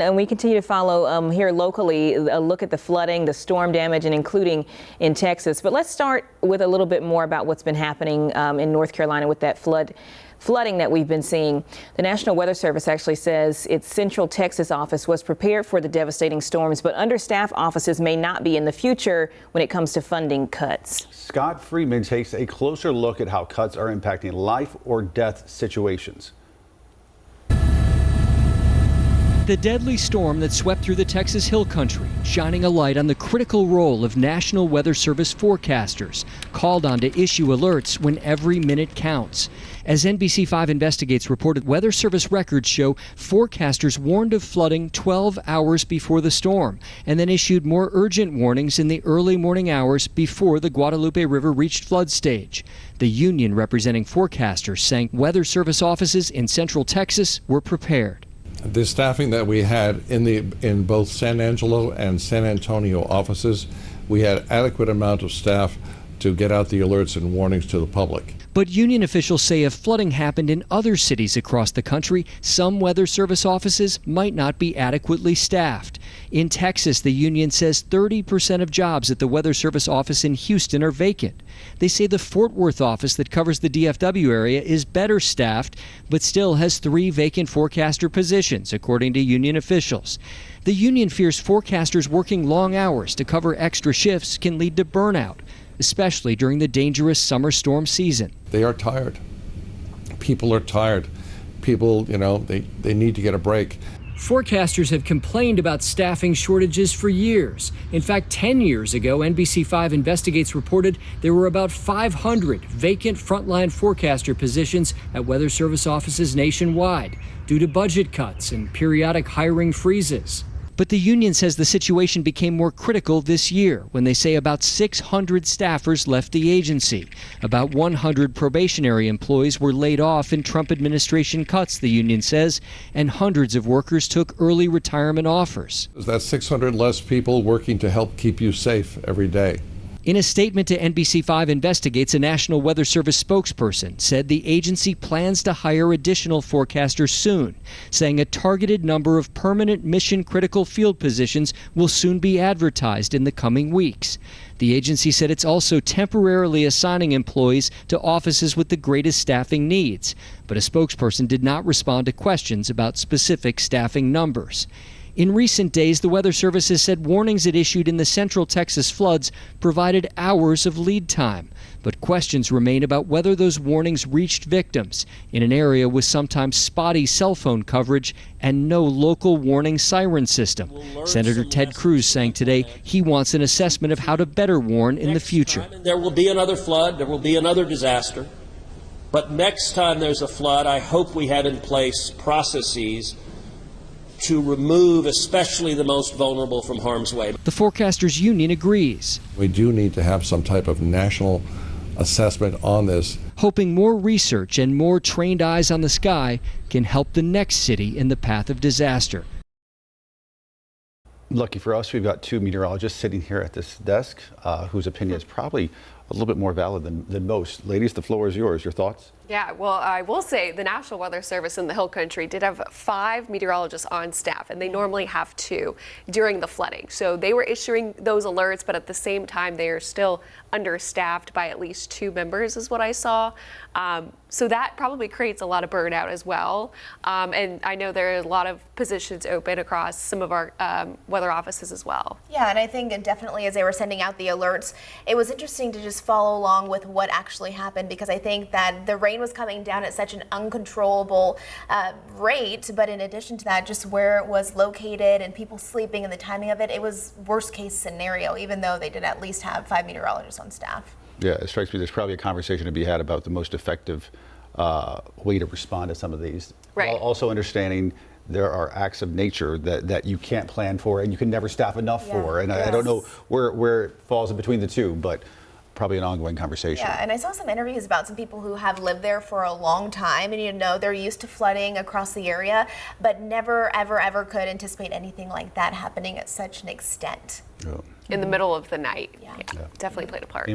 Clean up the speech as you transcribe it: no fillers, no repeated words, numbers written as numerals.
And we continue to follow here locally a look at the flooding, the storm damage, and including in Texas. But let's start with a little bit more about what's been happening in North Carolina with that flooding that we've been seeing. The National Weather Service actually says its Central Texas office was prepared for the devastating storms, but understaffed offices may not be in the future when it comes to funding cuts. Scott Friedman takes a closer look at how cuts are impacting life or death situations. The deadly storm that swept through the Texas Hill Country, shining a light on the critical role of National Weather Service forecasters, called on to issue alerts when every minute counts. As NBC5 Investigates reported, Weather Service records show forecasters warned of flooding 12 hours before the storm, and then issued more urgent warnings in the early morning hours before the Guadalupe River reached flood stage. The union representing forecasters saying Weather Service offices in Central Texas were prepared. The staffing that we had in both San Angelo and San Antonio offices, we had adequate amount of staff to get out the alerts and warnings to the public. But union officials say if flooding happened in other cities across the country, some Weather Service offices might not be adequately staffed. In Texas, the union says 30% of jobs at the Weather Service office in Houston are vacant. They say the Fort Worth office that covers the DFW area is better staffed, but still has 3 vacant forecaster positions, according to union officials. The union fears forecasters working long hours to cover extra shifts can lead to burnout, especially during the dangerous summer storm season. They are tired. People are tired. People, they need to get a break. Forecasters have complained about staffing shortages for years. In fact, 10 years ago, NBC5 Investigates reported there were about 500 vacant frontline forecaster positions at Weather Service offices nationwide due to budget cuts and periodic hiring freezes. But the union says the situation became more critical this year when they say about 600 staffers left the agency. About 100 probationary employees were laid off in Trump administration cuts, the union says, and hundreds of workers took early retirement offers. That's 600 less people working to help keep you safe every day. In a statement to NBC5 Investigates, a National Weather Service spokesperson said the agency plans to hire additional forecasters soon, saying a targeted number of permanent mission-critical field positions will soon be advertised in the coming weeks. The agency said it's also temporarily assigning employees to offices with the greatest staffing needs, but a spokesperson did not respond to questions about specific staffing numbers. In recent days, the Weather Service has said warnings it issued in the Central Texas floods provided hours of lead time. But questions remain about whether those warnings reached victims in an area with sometimes spotty cell phone coverage and no local warning siren system. Senator Ted Cruz saying today he wants an assessment of how to better warn in the future. There will be another flood, there will be another disaster. But next time there's a flood, I hope we have in place processes to remove especially the most vulnerable from harm's way. The Forecasters Union agrees. We do need to have some type of national assessment on this. Hoping more research and more trained eyes on the sky can help the next city in the path of disaster. Lucky for us, we've got 2 meteorologists sitting here at this desk whose opinion is probably a little bit more valid than most. Ladies, the floor is yours. Your thoughts? Yeah, well, I will say the National Weather Service in the Hill Country did have 5 meteorologists on staff, and they normally have 2 during the flooding. So they were issuing those alerts, but at the same time, they are still understaffed by at least 2 members is what I saw. So that probably creates a lot of burnout as well. And I know there are a lot of positions open across some of our weather offices as well. Yeah, and I think definitely as they were sending out the alerts, it was interesting to just follow along with what actually happened, because I think that the rain was coming down at such an uncontrollable rate, but in addition to that, just where it was located and people sleeping and the timing of it, it was worst case scenario, even though they did at least have 5 meteorologists on staff. Yeah, it strikes me there's probably a conversation to be had about the most effective way to respond to some of these. Right. While also understanding there are acts of nature that you can't plan for and you can never staff enough for. And yes. I don't know where it falls in between the two, but probably an ongoing conversation. Yeah, and I saw some interviews about some people who have lived there for a long time, and they're used to flooding across the area, but never, ever could anticipate anything like that happening at such an extent. In the middle of the night. Yeah. Definitely played a part.